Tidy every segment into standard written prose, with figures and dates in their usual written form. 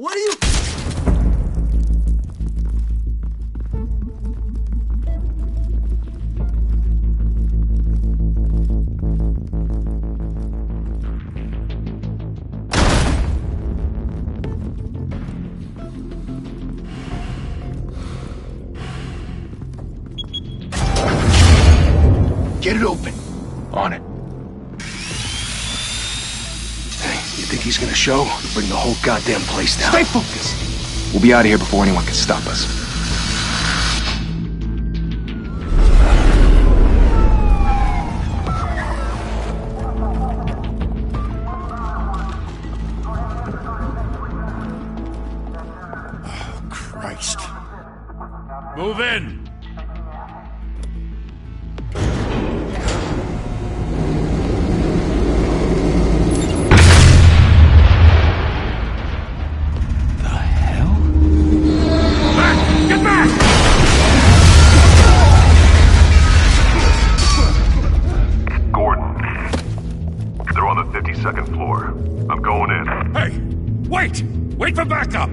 What are you... Get it open. On it. Hey, you think he's gonna show? Bring the whole goddamn place down. Stay focused. We'll be out of here before anyone can stop us. Oh, Christ. Move in! Second floor. I'm going in. Hey! Wait! Wait for backup!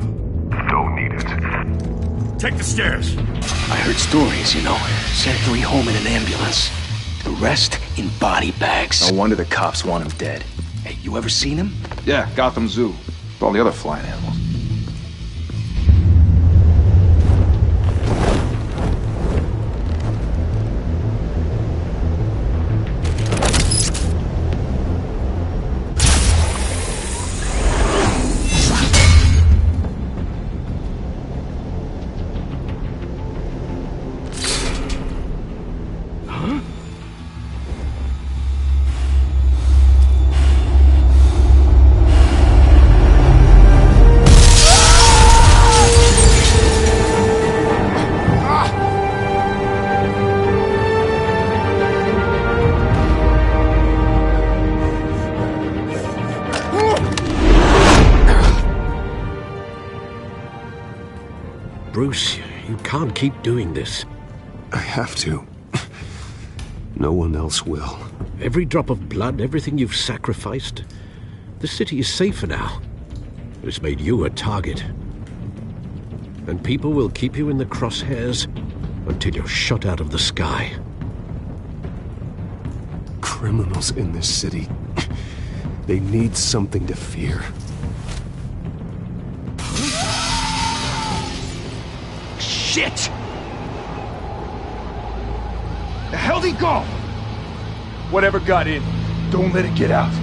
Don't need it. Take the stairs. I heard stories, you know. Sent 3 home in an ambulance. The rest in body bags. No wonder the cops want him dead. Hey, you ever seen him? Yeah, Gotham Zoo. With all the other flying animals. Bruce, you can't keep doing this. I have to. No one else will. Every drop of blood, everything you've sacrificed. The city is safer now. It's made you a target. And people will keep you in the crosshairs until you're shot out of the sky. Criminals in this city. They need something to fear. Shit! The hell'd he go? Whatever got in, don't let it get out.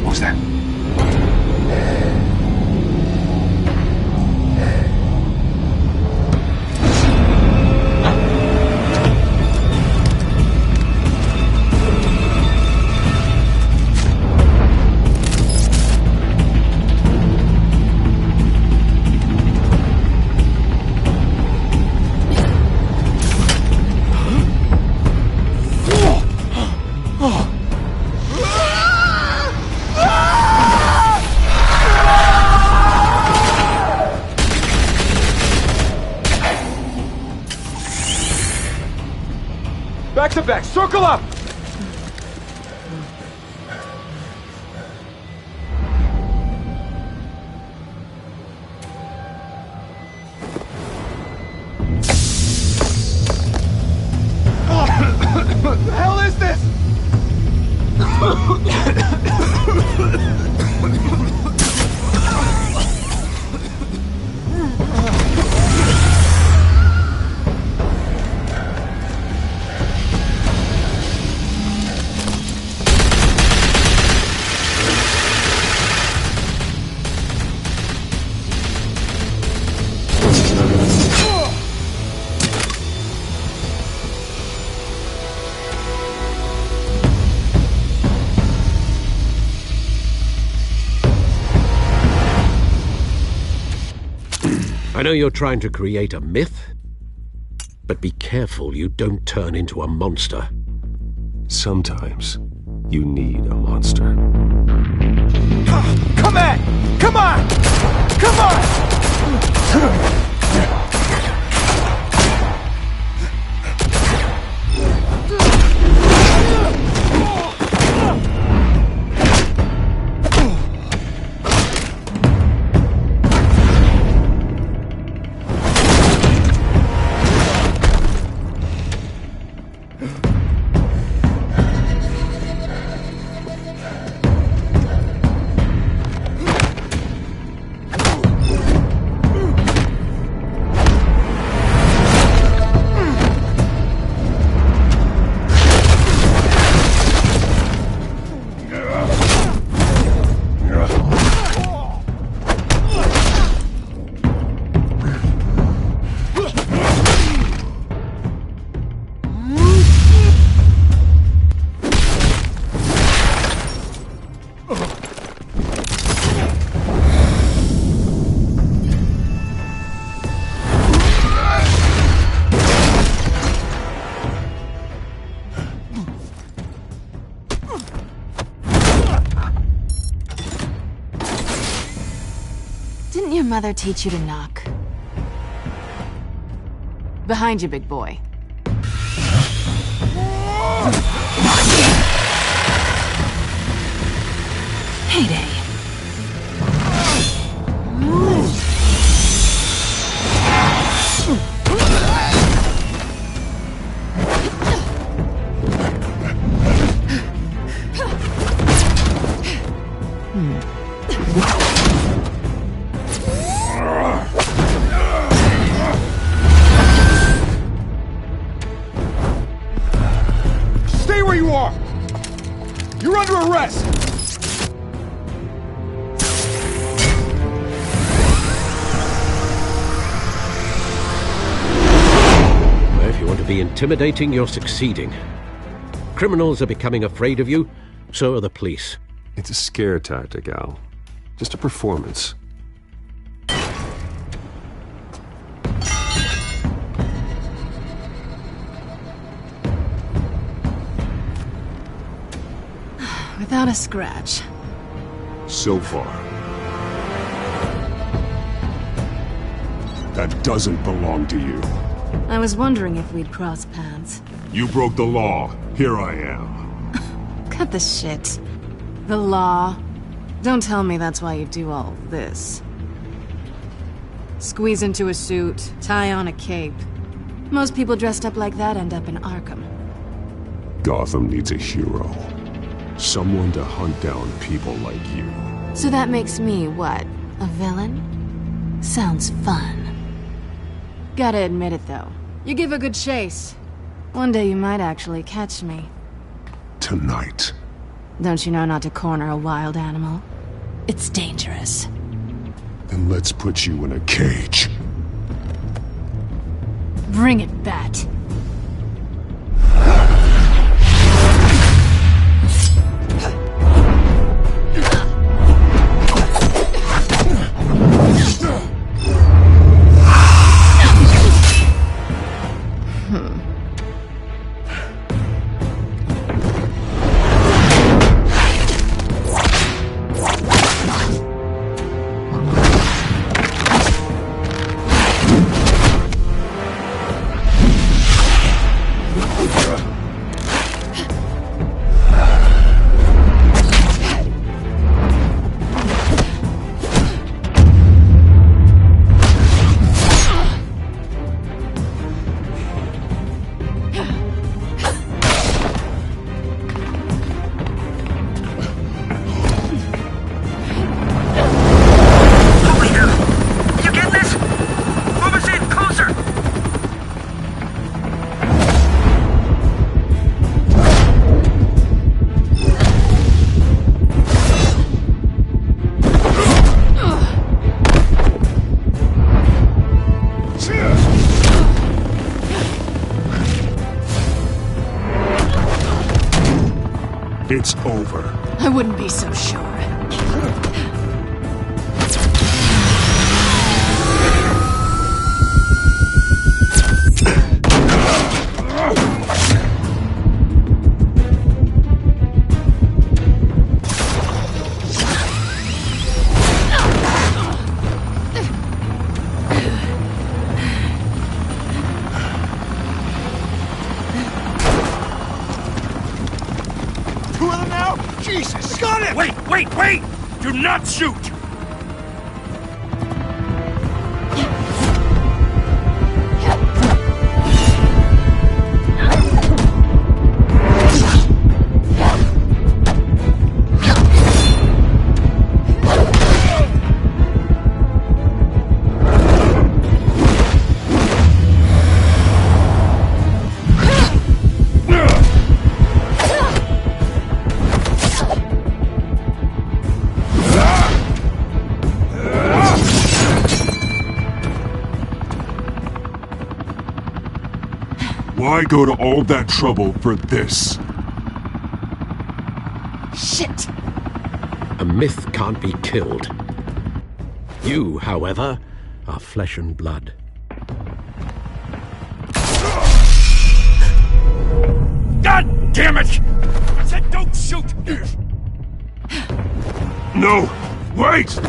What was that? Back to back, circle up! What the hell is this? I know you're trying to create a myth, but be careful you don't turn into a monster. Sometimes you need a monster. Come on! Come on! Come on! Didn't your mother teach you to knock? Behind you, big boy. Heyday. Stay where you are! You're under arrest! If you want to be intimidating, you're succeeding. Criminals are becoming afraid of you, so are the police. It's a scare tactic, Al. Just a performance. Without a scratch. So far. That doesn't belong to you. I was wondering if we'd cross paths. You broke the law. Here I am. Cut the shit. The law. Don't tell me that's why you do all this. Squeeze into a suit, tie on a cape. Most people dressed up like that end up in Arkham. Gotham needs a hero. Someone to hunt down people like you. So that makes me, what, a villain? Sounds fun. Gotta admit it, though. You give a good chase. One day you might actually catch me. Tonight. Don't you know not to corner a wild animal? It's dangerous. Then let's put you in a cage. Bring it, Bat. It's over. I wouldn't be so sure. Wait, wait! Do not shoot! Why go to all that trouble for this? Shit! A myth can't be killed. You, however, are flesh and blood. God damn it! I said don't shoot! No! Wait!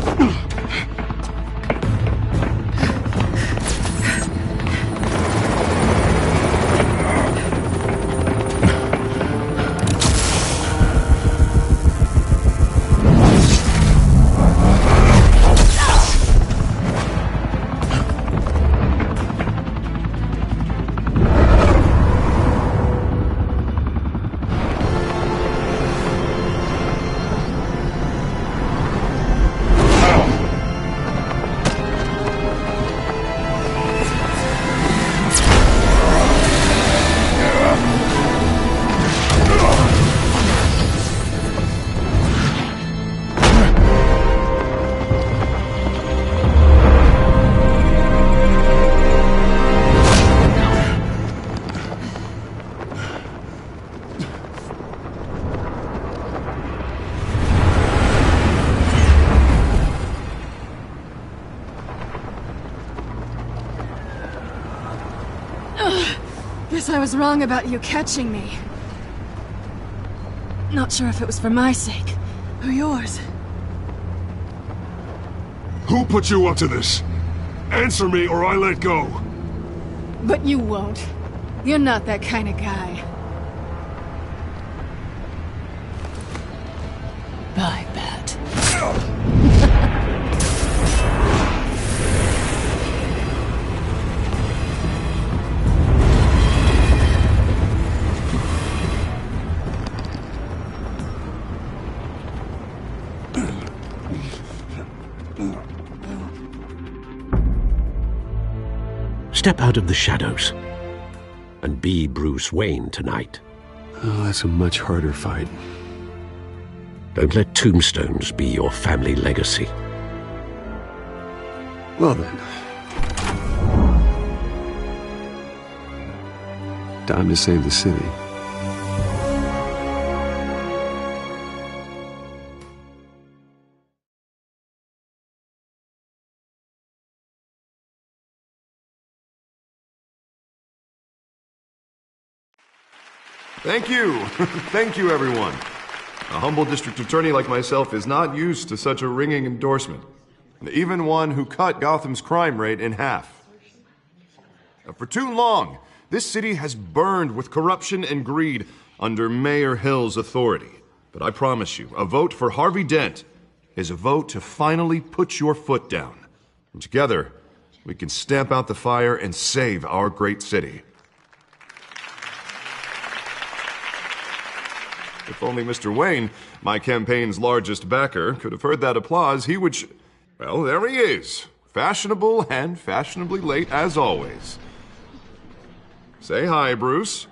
Guess I was wrong about you catching me. Not sure if it was for my sake, or yours. Who put you up to this? Answer me or I let go. But you won't. You're not that kind of guy. Bye, Bat. Step out of the shadows and be Bruce Wayne tonight. Oh, that's a much harder fight. Don't let tombstones be your family legacy. Well then. Time to save the city. Thank you. Thank you, everyone. A humble district attorney like myself is not used to such a ringing endorsement. Even one who cut Gotham's crime rate in half. For too long, this city has burned with corruption and greed under Mayor Hill's authority. But I promise you, a vote for Harvey Dent is a vote to finally put your foot down. And together, we can stamp out the fire and save our great city. If only Mr. Wayne, my campaign's largest backer, could have heard that applause, he would well, there he is. Fashionable and fashionably late as always. Say hi, Bruce.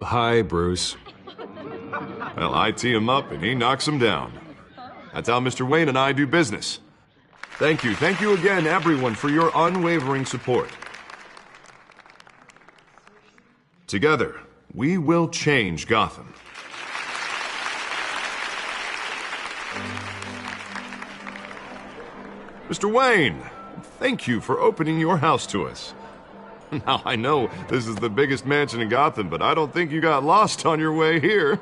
Hi, Bruce. Well, I tee him up and he knocks him down. That's how Mr. Wayne and I do business. Thank you again, everyone, for your unwavering support. Together, we will change Gotham. Mr. Wayne, thank you for opening your house to us. Now, I know this is the biggest mansion in Gotham, but I don't think you got lost on your way here.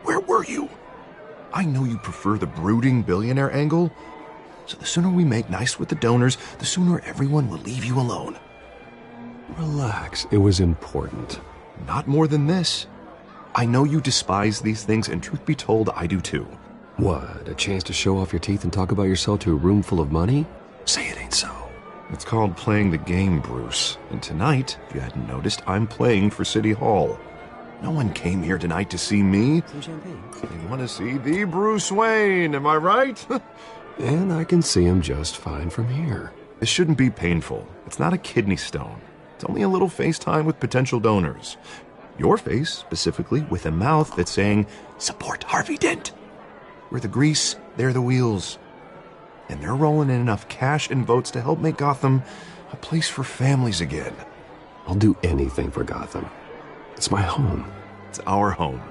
Where were you? I know you prefer the brooding billionaire angle, so the sooner we make nice with the donors, the sooner everyone will leave you alone. Relax. It was important. Not more than this. I know you despise these things, and truth be told, I do too. What, a chance to show off your teeth and talk about yourself to a room full of money? Say it ain't so. It's called playing the game, Bruce. And tonight, if you hadn't noticed, I'm playing for City Hall. No one came here tonight to see me. Some champagne. They want to see the Bruce Wayne, am I right? And I can see him just fine from here. This shouldn't be painful. It's not a kidney stone. It's only a little FaceTime with potential donors. Your face, specifically, with a mouth that's saying, support Harvey Dent. We're the grease, they're the wheels. And they're rolling in enough cash and votes to help make Gotham a place for families again. I'll do anything for Gotham. It's my home. It's our home.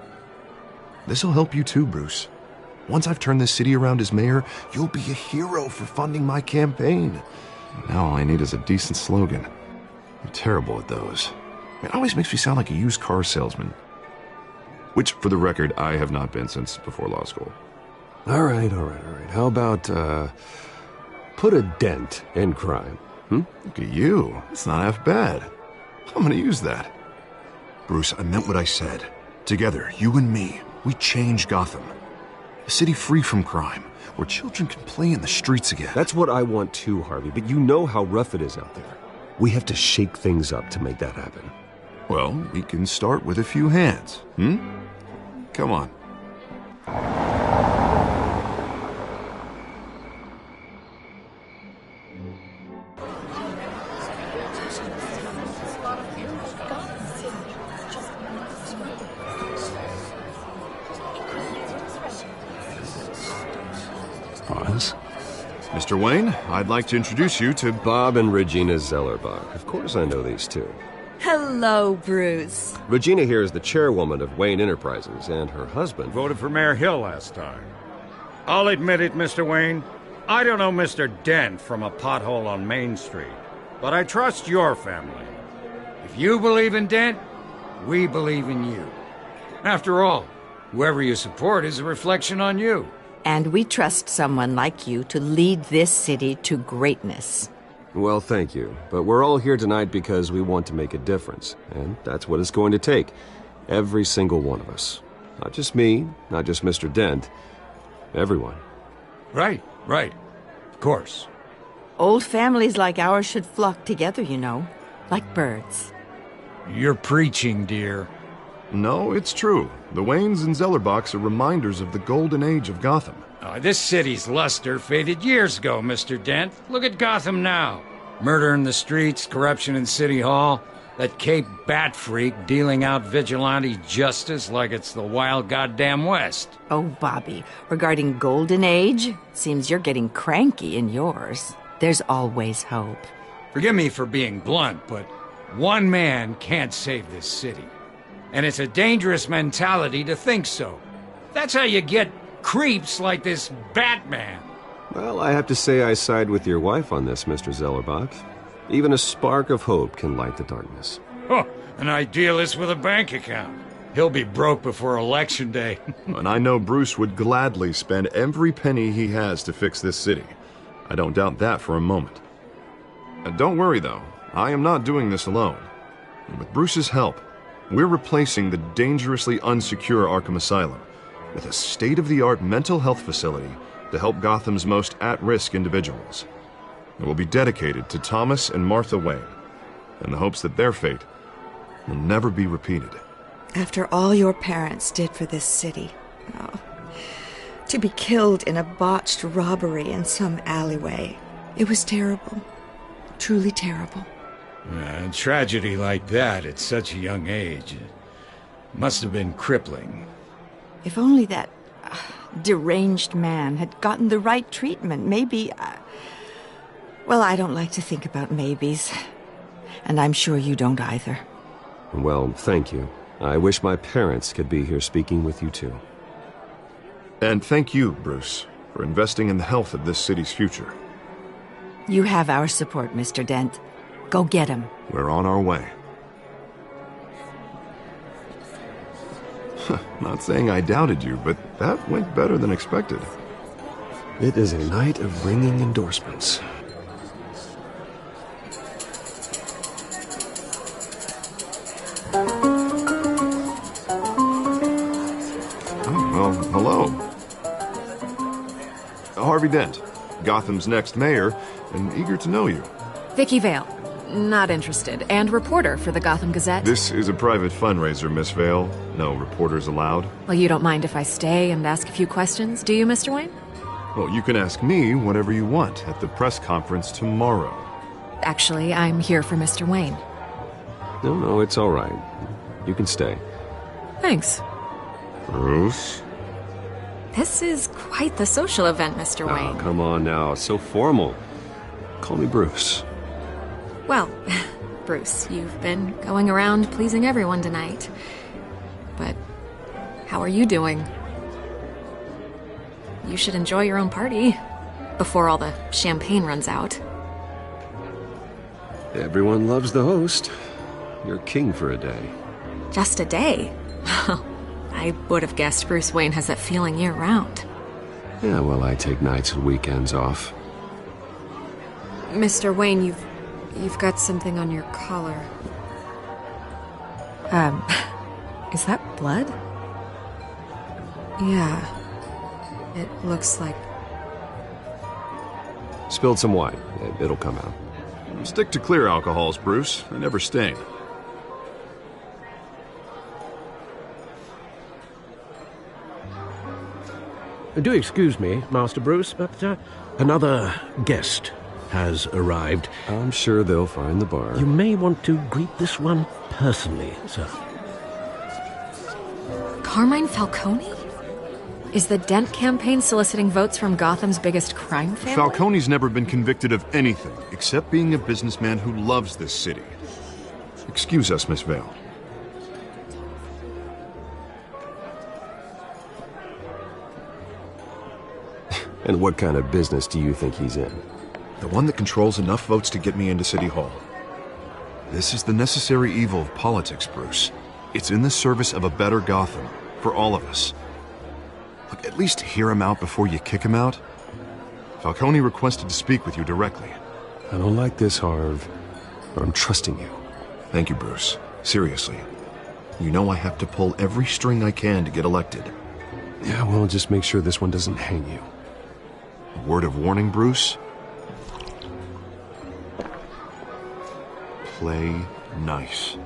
This'll help you too, Bruce. Once I've turned this city around as mayor, you'll be a hero for funding my campaign. Now all I need is a decent slogan. I'm terrible at those. It always makes me sound like a used car salesman. Which, for the record, I have not been since before law school. All right. How about, put a dent in crime? Look at you. It's not half bad. I'm gonna use that. Bruce, I meant what I said. Together, you and me, we change Gotham. A city free from crime, where children can play in the streets again. That's what I want too, Harvey, but you know how rough it is out there. We have to shake things up to make that happen. Well, we can start with a few hands, Come on. Pause. Mr. Wayne, I'd like to introduce you to Bob and Regina Zellerbach. Of course I know these two. Hello, Bruce. Regina here is the chairwoman of Wayne Enterprises, and her husband Voted for Mayor Hill last time. I'll admit it, Mr. Wayne. I don't know Mr. Dent from a pothole on Main Street, but I trust your family. If you believe in Dent, we believe in you. After all, whoever you support is a reflection on you. And we trust someone like you to lead this city to greatness. Well, thank you. But we're all here tonight because we want to make a difference. And that's what it's going to take. Every single one of us. Not just me, not just Mr. Dent. Everyone. Right. Of course. Old families like ours should flock together, you know. Like birds. You're preaching, dear. No, it's true. The Waynes and Zellerbachs are reminders of the golden age of Gotham. This city's luster faded years ago, Mr. Dent. Look at Gotham now. Murder in the streets, corruption in City Hall, that Cape Bat freak dealing out vigilante justice like it's the wild goddamn West. Oh, Bobby, regarding Golden Age, seems you're getting cranky in yours. There's always hope. Forgive me for being blunt, but one man can't save this city. And it's a dangerous mentality to think so. That's how you get creeps like this Batman. Well, I have to say I side with your wife on this, Mr. Zellerbach. Even a spark of hope can light the darkness. Oh, an idealist with a bank account. He'll be broke before Election Day. And I know Bruce would gladly spend every penny he has to fix this city. I don't doubt that for a moment. Don't worry, though. I am not doing this alone. And with Bruce's help, we're replacing the dangerously unsecure Arkham Asylum with a state-of-the-art mental health facility to help Gotham's most at-risk individuals. It will be dedicated to Thomas and Martha Wayne, in the hopes that their fate will never be repeated. After all your parents did for this city, to be killed in a botched robbery in some alleyway, it was terrible. Truly terrible. A tragedy like that at such a young age must have been crippling. If only that deranged man had gotten the right treatment, maybe... Well, I don't like to think about maybes. And I'm sure you don't either. Well, thank you. I wish my parents could be here speaking with you too. And thank you, Bruce, for investing in the health of this city's future. You have our support, Mr. Dent. Go get him. We're on our way. Not saying I doubted you, but that went better than expected. It is a night of ringing endorsements. Well, hello. Harvey Dent, Gotham's next mayor, and eager to know you. Vicky Vale. Not interested. And reporter for the Gotham Gazette. This is a private fundraiser, Miss Vale. No reporters allowed. Well, you don't mind if I stay and ask a few questions, do you, Mr. Wayne? Well, you can ask me whatever you want at the press conference tomorrow. Actually, I'm here for Mr. Wayne. No, it's all right. You can stay. Thanks. Bruce? This is quite the social event, Mr. Wayne. Oh, come on now. So formal. Call me Bruce. Well, Bruce, you've been going around pleasing everyone tonight. But how are you doing? You should enjoy your own party before all the champagne runs out. Everyone loves the host. You're king for a day. Just a day? I would have guessed Bruce Wayne has that feeling year-round. Yeah, well, I take nights and weekends off. Mr. Wayne, you've got something on your collar. Is that blood? Yeah. It looks like... Spilled some wine. It'll come out. Stick to clear alcohols, Bruce. They never stain. Do excuse me, Master Bruce, but another guest has arrived. I'm sure they'll find the bar. You may want to greet this one personally, sir. Carmine Falcone? Is the Dent campaign soliciting votes from Gotham's biggest crime family? Falcone's never been convicted of anything except being a businessman who loves this city. Excuse us, Miss Vale. And what kind of business do you think he's in? The one that controls enough votes to get me into City Hall. This is the necessary evil of politics, Bruce. It's in the service of a better Gotham, for all of us. Look, at least hear him out before you kick him out. Falcone requested to speak with you directly. I don't like this, Harv. I'm trusting you. Thank you, Bruce. Seriously. You know I have to pull every string I can to get elected. Yeah, well, just make sure this one doesn't hang you. A word of warning, Bruce? Play nice.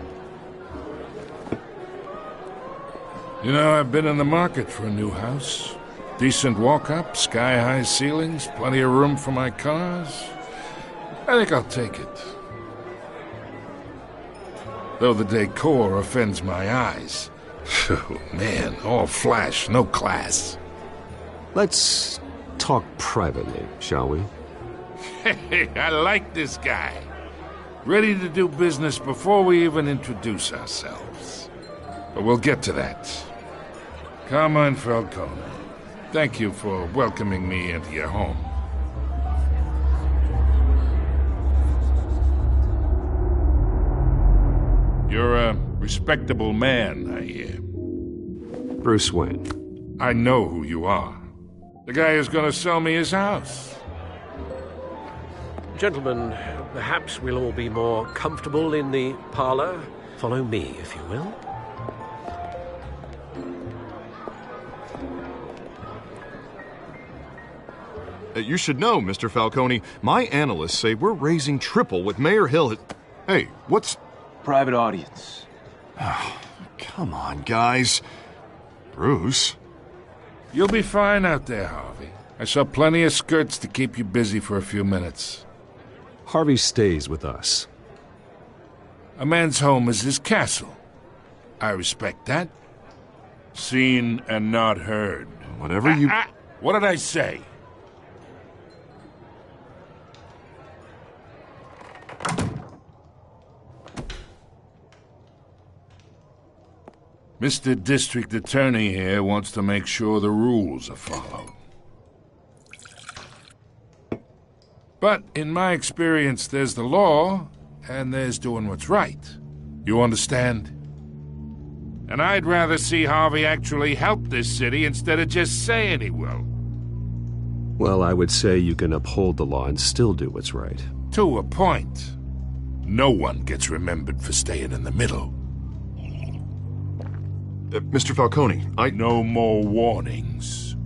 You know, I've been in the market for a new house. Decent walk-up, sky-high ceilings, plenty of room for my cars. I think I'll take it. Though the decor offends my eyes. Oh, man, all flash, no class. Let's talk privately, shall we? Hey, I like this guy. Ready to do business before we even introduce ourselves. But we'll get to that. Carmine Falcone, thank you for welcoming me into your home. You're a respectable man, I hear. Bruce Wayne. I know who you are. The guy who's gonna sell me his house. Gentlemen, perhaps we'll all be more comfortable in the parlor. Follow me, if you will. You should know, Mr. Falcone, my analysts say we're raising triple what Mayor Hill has... Hey, what's... Private audience. Oh, come on, guys. Bruce? You'll be fine out there, Harvey. I saw plenty of skirts to keep you busy for a few minutes. Harvey stays with us. A man's home is his castle. I respect that. Seen and not heard. Whatever you... What did I say? Mr. District Attorney here wants to make sure the rules are followed. But in my experience, there's the law, and there's doing what's right. You understand? And I'd rather see Harvey actually help this city instead of just saying he will. Well, I would say you can uphold the law and still do what's right. To a point. No one gets remembered for staying in the middle. Mr. Falcone, No more warnings.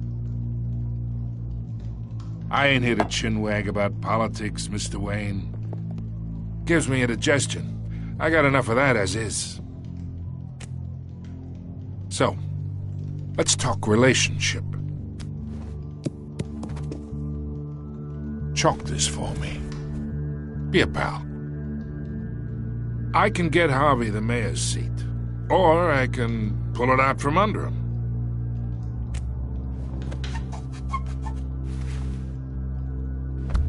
I ain't here to chinwag about politics, Mr. Wayne. Gives me indigestion. I got enough of that as is. So, let's talk relationship. Chalk this for me. Be a pal. I can get Harvey the mayor's seat, or I can pull it out from under him.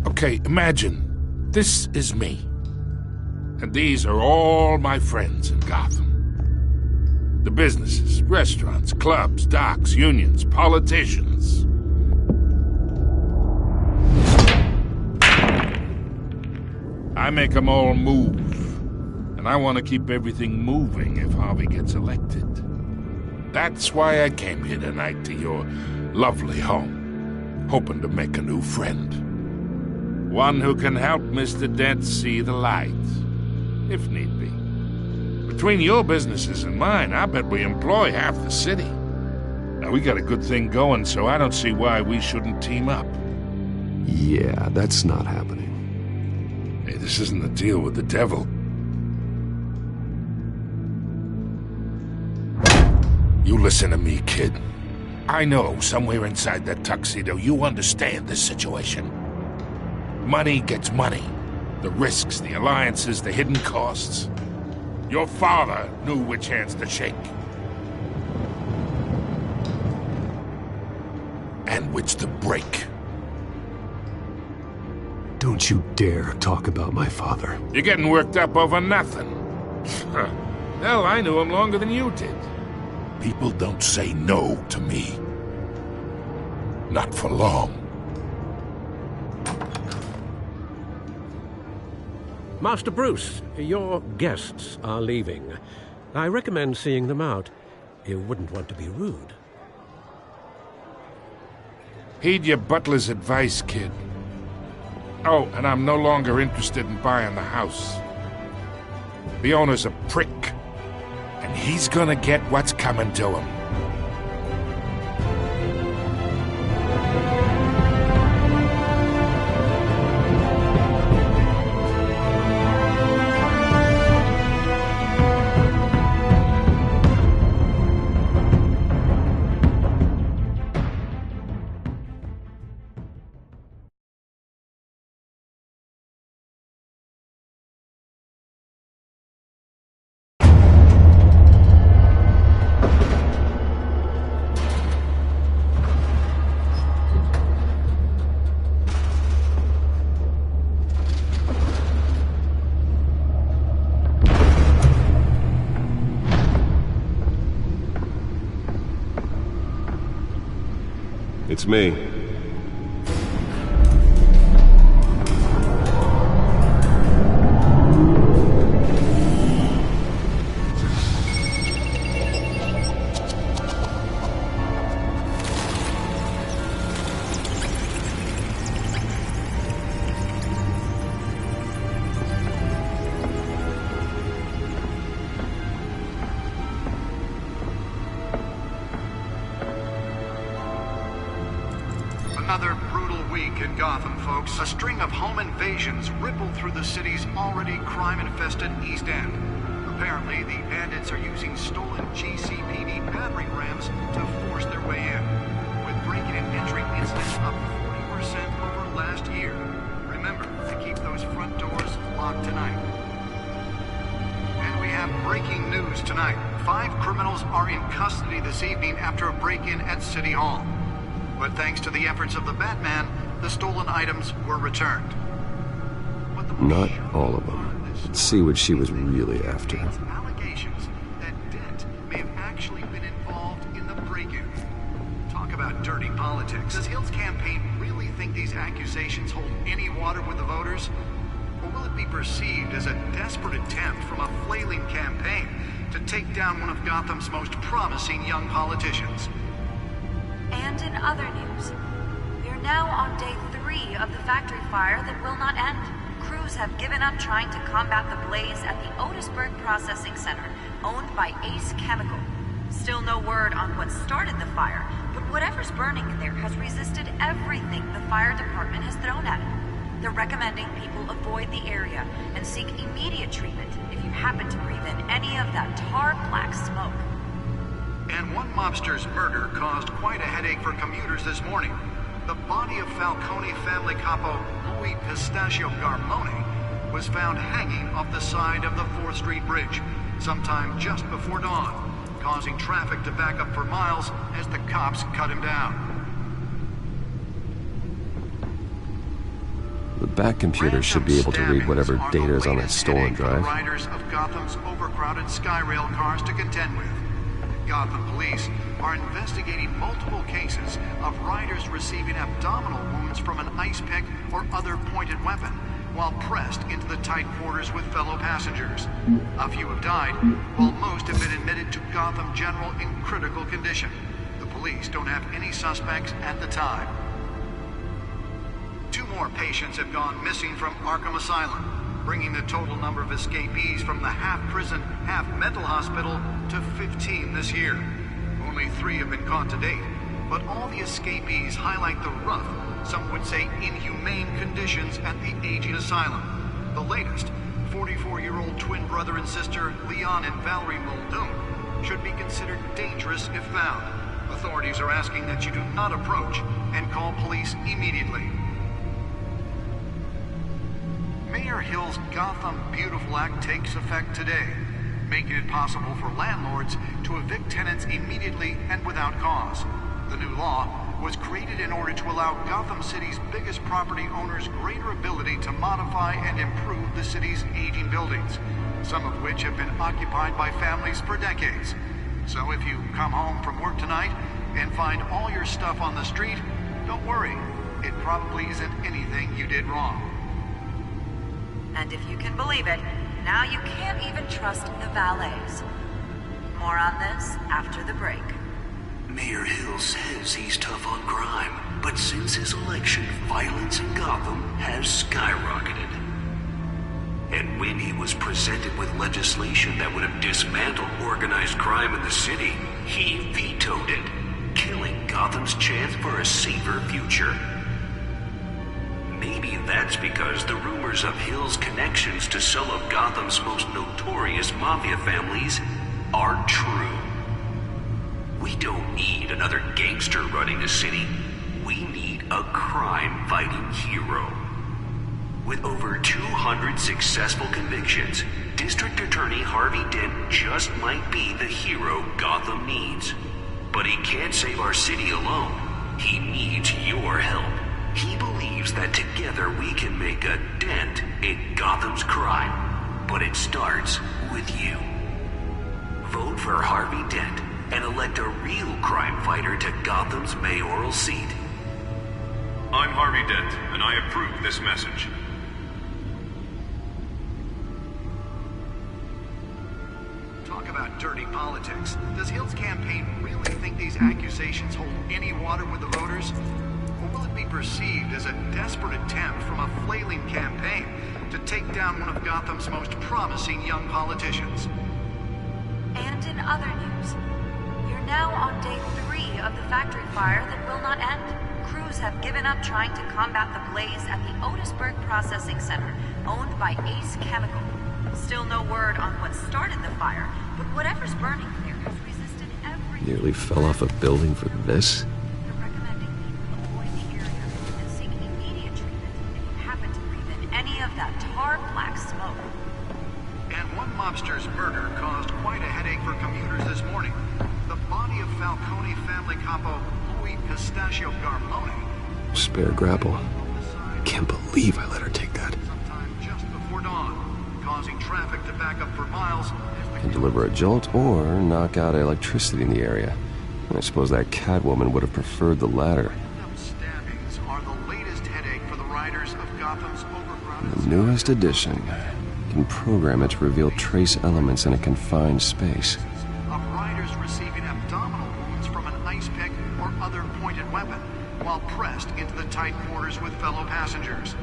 Okay, imagine this is me, and these are all my friends in Gotham. The businesses, restaurants, clubs, docks, unions, politicians. I make them all move. And I want to keep everything moving if Harvey gets elected. That's why I came here tonight to your lovely home, hoping to make a new friend. One who can help Mr. Dent see the light, if need be. Between your businesses and mine, I bet we employ half the city. Now, we got a good thing going, so I don't see why we shouldn't team up. Yeah, that's not happening. Hey, this isn't a deal with the devil. You listen to me, kid. I know somewhere inside that tuxedo you understand this situation. Money gets money. The risks, the alliances, the hidden costs. Your father knew which hands to shake. And which to break. Don't you dare talk about my father. You're getting worked up over nothing. Hell, I knew him longer than you did. People don't say no to me. Not for long. Master Bruce, your guests are leaving. I recommend seeing them out. You wouldn't want to be rude. Heed your butler's advice, kid. Oh, and I'm no longer interested in buying the house. The owner's a prick. And he's gonna get what's coming to him. It's me. Another brutal week in Gotham, folks. A string of home invasions rippled through the city's already crime-infested East End. Apparently, the bandits are using stolen GCPD battering rams to force their way in, with break-in and entry incidents up 40% over last year. Remember to keep those front doors locked tonight. And we have breaking news tonight. 5 criminals are in custody this evening after a break-in at City Hall. But thanks to the efforts of the Batman, the stolen items were returned. Not all of them. Let's see what she was really after. Allegations that Dent may have actually been involved in the break-in. Talk about dirty politics. Does Hill's campaign really think these accusations hold any water with the voters? Or will it be perceived as a desperate attempt from a flailing campaign to take down one of Gotham's most promising young politicians? And in other news, we are now on day 3 of the factory fire that will not end. Crews have given up trying to combat the blaze at the Otisburg Processing Center, owned by Ace Chemical. Still no word on what started the fire, but whatever's burning in there has resisted everything the fire department has thrown at it. They're recommending people avoid the area and seek immediate treatment if you happen to breathe in any of that tar black smoke. And one mobster's murder caused quite a headache for commuters this morning. The body of Falcone family capo Louis Pistachio Garmone was found hanging off the side of the 4th Street Bridge sometime just before dawn, causing traffic to back up for miles as the cops cut him down. The back computer should be able to read whatever data is on that stolen drive. Riders of Gotham's overcrowded Skyrail cars to contend with. Gotham police are investigating multiple cases of riders receiving abdominal wounds from an ice pick or other pointed weapon while pressed into the tight quarters with fellow passengers. A few have died, while most have been admitted to Gotham General in critical condition. The police don't have any suspects at the time. 2 more patients have gone missing from Arkham Asylum, bringing the total number of escapees from the half-prison, half-mental hospital to 15 this year. Only 3 have been caught to date, but all the escapees highlight the rough, some would say inhumane conditions at the aging asylum. The latest, 44-year-old twin brother and sister Leon and Valerie Muldoon, should be considered dangerous if found. Authorities are asking that you do not approach and call police immediately. Mayor Hill's Gotham Beautiful Act takes effect today, making it possible for landlords to evict tenants immediately and without cause. The new law was created in order to allow Gotham City's biggest property owners greater ability to modify and improve the city's aging buildings, some of which have been occupied by families for decades. So if you come home from work tonight and find all your stuff on the street, don't worry. It probably isn't anything you did wrong. And if you can believe it, now you can't even trust the valets. More on this after the break. Mayor Hill says he's tough on crime, but since his election, violence in Gotham has skyrocketed. And when he was presented with legislation that would have dismantled organized crime in the city, he vetoed it, killing Gotham's chance for a safer future. Maybe that's because the rumors of Hill's connections to some of Gotham's most notorious mafia families are true. We don't need another gangster running the city. We need a crime-fighting hero. With over 200 successful convictions, District Attorney Harvey Dent just might be the hero Gotham needs. But he can't save our city alone. He needs your help. He believes that together we can make a dent in Gotham's crime. But it starts with you. Vote for Harvey Dent and elect a real crime fighter to Gotham's mayoral seat. I'm Harvey Dent, and I approve this message. Talk about dirty politics. Does Hill's campaign really think these accusations hold any water with the voters? Or will it be perceived as a desperate attempt from a flailing campaign to take down one of Gotham's most promising young politicians? And in other news, you're now on day 3 of the factory fire that will not end. Crews have given up trying to combat the blaze at the Otisburg Processing Center, owned by Ace Chemical. Still no word on what started the fire, but whatever's burning there has resisted every... Nearly fell off a building for this? They're recommending people avoid the area and seek immediate treatment if you happen to breathe in any of that tar black smoke. And one mobster's murder caused quite a headache for commuters this morning. The body of Falcone family capo Louis Pistachio Garmone. Spare grapple. Can't believe I let her take that. Sometime just before dawn, causing traffic to back up for miles. Can deliver a jolt or knock out electricity in the area. I suppose that Catwoman would have preferred the latter. Stabbings are the latest headache for the riders of Gotham's overcrowded... The newest edition. Can program it to reveal trace elements in a confined space. Of riders receiving abdominal wounds from an ice pick or other pointed weapon while pressed into the tight quarters with fellow passengers.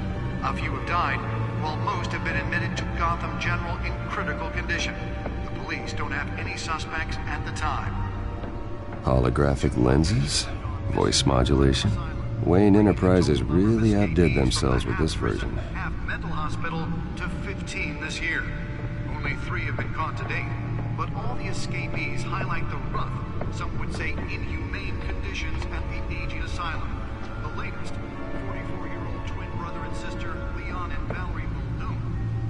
A few have died, while most have been admitted to Gotham General in critical condition. The police don't have any suspects at the time. Holographic lenses? Voice modulation? Wayne Enterprises really outdid themselves with this version. Half mental hospital to 15 this year. Only 3 have been caught to date. But all the escapees highlight the rough, some would say inhumane conditions at the aging asylum. The latest, 44-year-old twin brother and sister, Leon and Valerie Muldoon,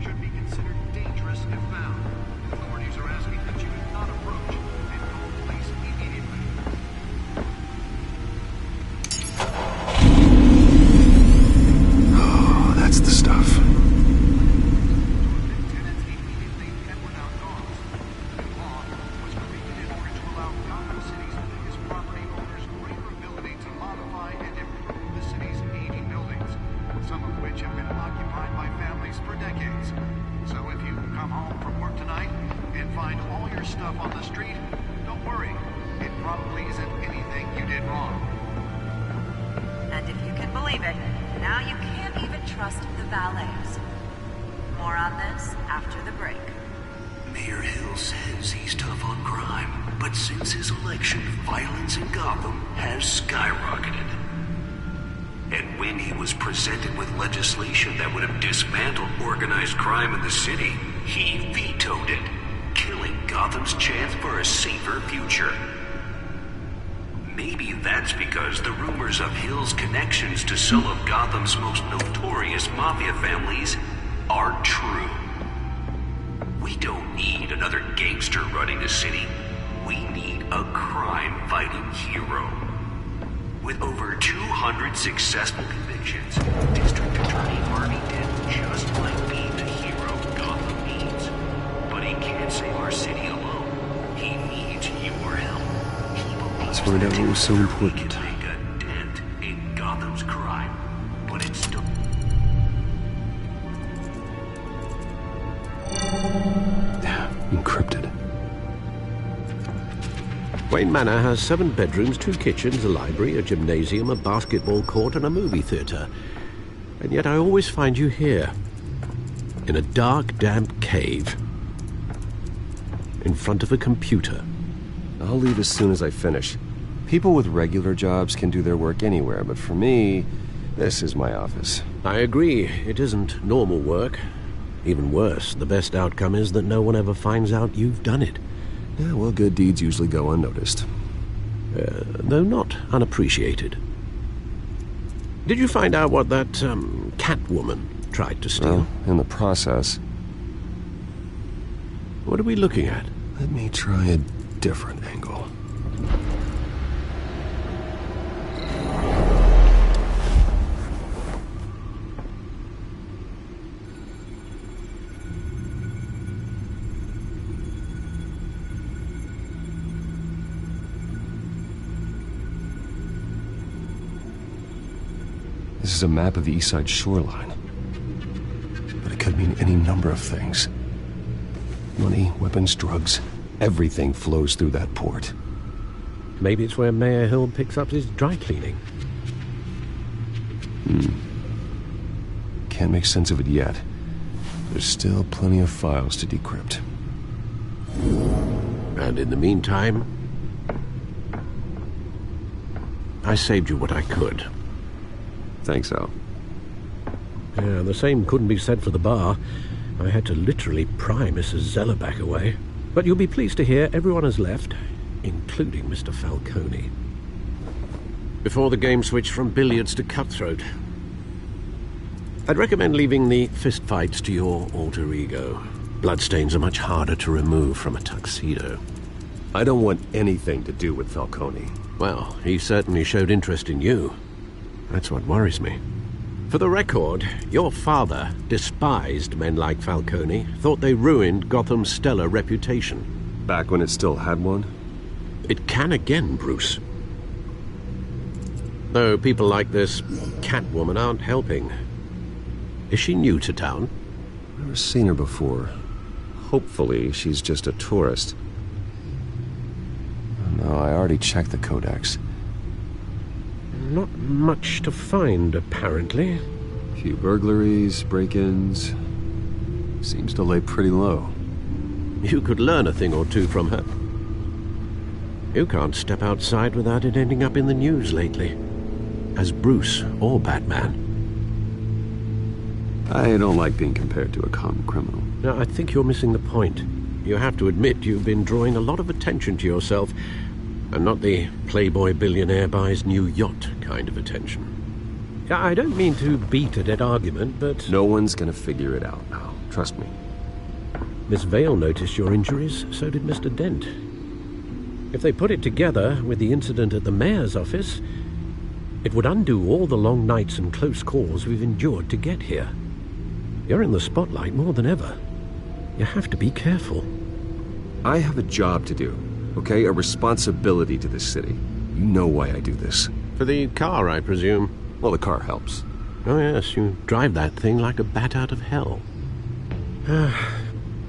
should be considered dangerous if found. Authorities are asking that you do not approach and call police immediately. Oh, that's the stuff. Of Hill's connections to some of Gotham's most notorious mafia families are true. We don't need another gangster running the city. We need a crime-fighting hero. With over 200 successful convictions, District Attorney Harvey Dent just might be the hero Gotham needs. But he can't save our city alone. He needs your help. Let's find out what was so important. Gotham's crime, but it's still... Encrypted. Wayne Manor has 7 bedrooms, 2 kitchens, a library, a gymnasium, a basketball court, and a movie theater. And yet I always find you here, in a dark, damp cave, in front of a computer. I'll leave as soon as I finish. People with regular jobs can do their work anywhere, but for me, this is my office. I agree. It isn't normal work. Even worse, the best outcome is that no one ever finds out you've done it. Yeah, well, good deeds usually go unnoticed. Though not unappreciated. Did you find out what that, Catwoman tried to steal? Well, in the process. What are we looking at? Let me try a different angle. This is a map of the East Side shoreline. But it could mean any number of things. Money, weapons, drugs, everything flows through that port. Maybe it's where Mayor Hill picks up his dry cleaning. Can't make sense of it yet. There's still plenty of files to decrypt. And in the meantime, I saved you what I could. Thanks, Al. Yeah, the same couldn't be said for the bar. I had to literally pry Mrs. Zellerback away. But you'll be pleased to hear everyone has left, including Mr. Falcone. Before the game switched from billiards to cutthroat. I'd recommend leaving the fistfights to your alter ego. Bloodstains are much harder to remove from a tuxedo. I don't want anything to do with Falcone. Well, he certainly showed interest in you. That's what worries me. For the record, your father despised men like Falcone, thought they ruined Gotham's stellar reputation. Back when it still had one? It can again, Bruce. Though people like this Catwoman aren't helping. Is she new to town? Never seen her before. Hopefully, she's just a tourist. No, I already checked the codex. Not much to find, apparently. Few burglaries, break-ins. Seems to lay pretty low. You could learn a thing or two from her. You can't step outside without it ending up in the news lately. As Bruce or Batman. I don't like being compared to a common criminal. No, I think you're missing the point. You have to admit you've been drawing a lot of attention to yourself, and not the playboy billionaire buys new yacht kind of attention. I don't mean to beat a dead argument, but... No one's gonna figure it out now. Trust me. Miss Vale noticed your injuries, so did Mr. Dent. If they put it together with the incident at the mayor's office, it would undo all the long nights and close calls we've endured to get here. You're in the spotlight more than ever. You have to be careful. I have a job to do, okay? A responsibility to this city. You know why I do this. For the car, I presume? Well, the car helps. Oh yes, you drive that thing like a bat out of hell.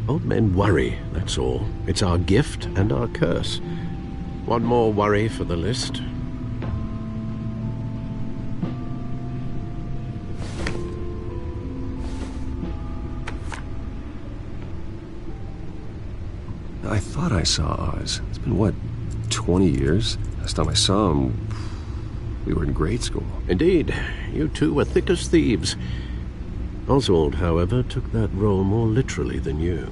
Old men worry, that's all. It's our gift and our curse. One more worry for the list. I thought I saw Oz. It's been, what, 20 years? Last time I saw him, we were in grade school. Indeed. You two were thick as thieves. Oswald, however, took that role more literally than you.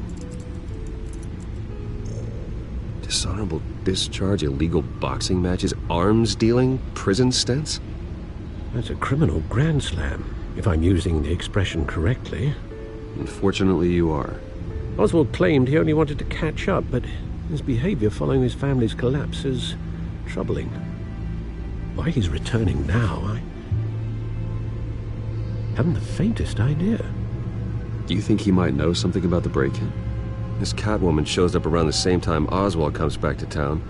Dishonorable discharge, illegal boxing matches, arms dealing, prison stints? That's a criminal grand slam, if I'm using the expression correctly. Unfortunately, you are. Oswald claimed he only wanted to catch up, but his behavior following his family's collapse is troubling. Why he's returning now, I haven't the faintest idea. Do you think he might know something about the break-in? This Catwoman shows up around the same time Oswald comes back to town.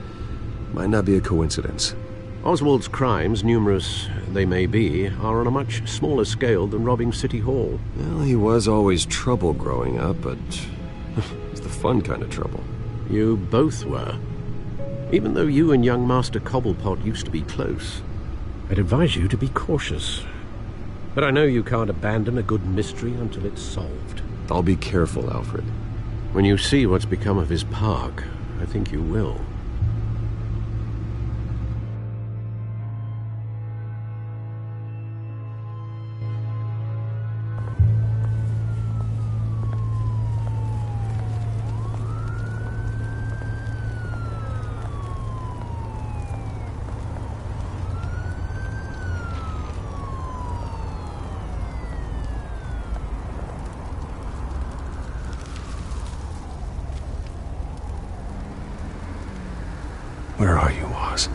Might not be a coincidence. Oswald's crimes, numerous they may be, are on a much smaller scale than robbing City Hall. Well, he was always trouble growing up, but it's the fun kind of trouble. You both were. Even though you and young Master Cobblepot used to be close, I'd advise you to be cautious. But I know you can't abandon a good mystery until it's solved. I'll be careful, Alfred. When you see what's become of his park, I think you will. Where are you, Oz?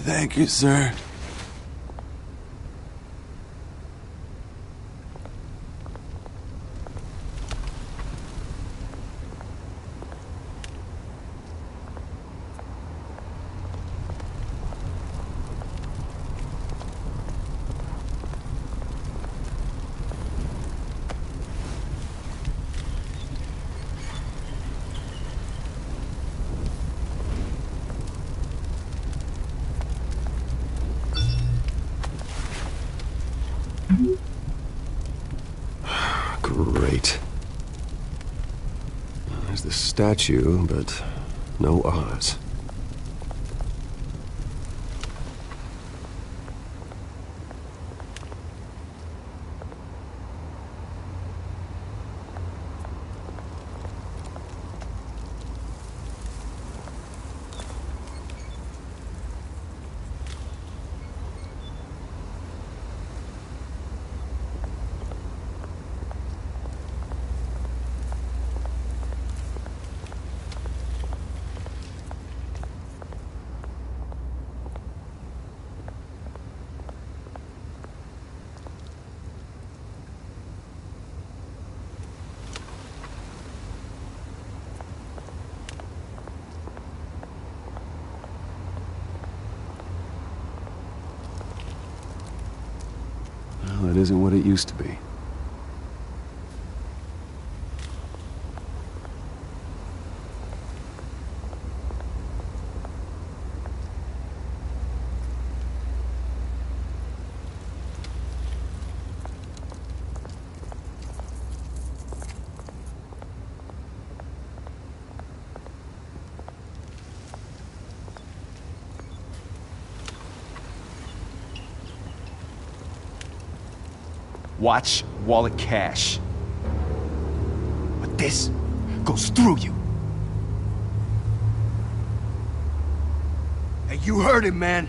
Thank you, sir. Great. There's the statue, but no Oz. Well, it isn't what it used to be. Watch wallet cash. But this goes through you. Hey, you heard him, man.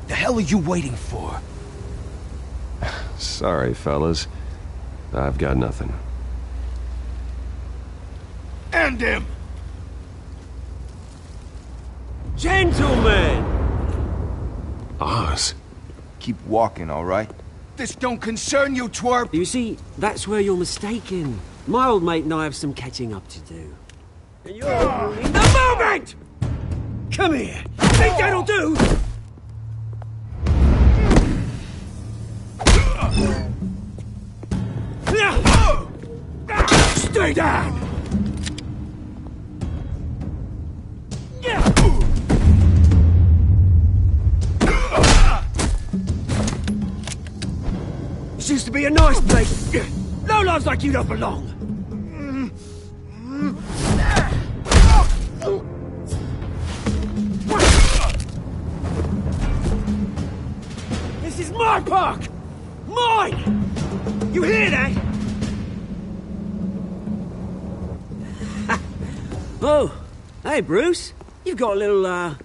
The hell are you waiting for? Sorry, fellas. I've got nothing. End him! Gentlemen! Oz. Keep walking, all right? This don't concern you, twerp! You see, that's where you're mistaken. My old mate and I have some catching up to do. And you're ruining the moment! Come here! Think that'll do? Stay down! This used to be a nice place. No lives like you don't belong. This is my park! Mine! You hear that? Oh, hey Bruce. You've got a little,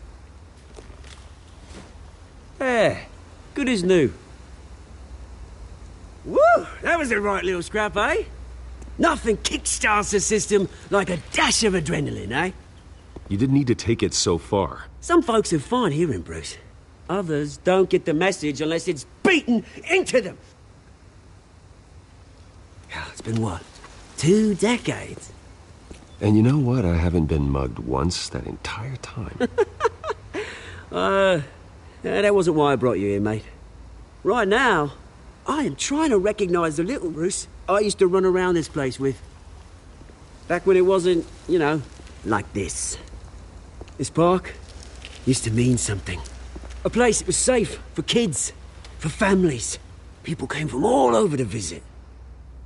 Yeah, good as new. Woo! That was a right little scrap, eh? Nothing kickstarts the system like a dash of adrenaline, eh? You didn't need to take it so far. Some folks are fine hearing, Bruce. Others don't get the message unless it's beaten into them. It's been what? 2 decades? And you know what? I haven't been mugged once that entire time. That wasn't why I brought you here, mate. Right now, I am trying to recognize the little Bruce I used to run around this place with. Back when it wasn't, you know, like this. This park used to mean something. A place that was safe for kids, for families. People came from all over to visit.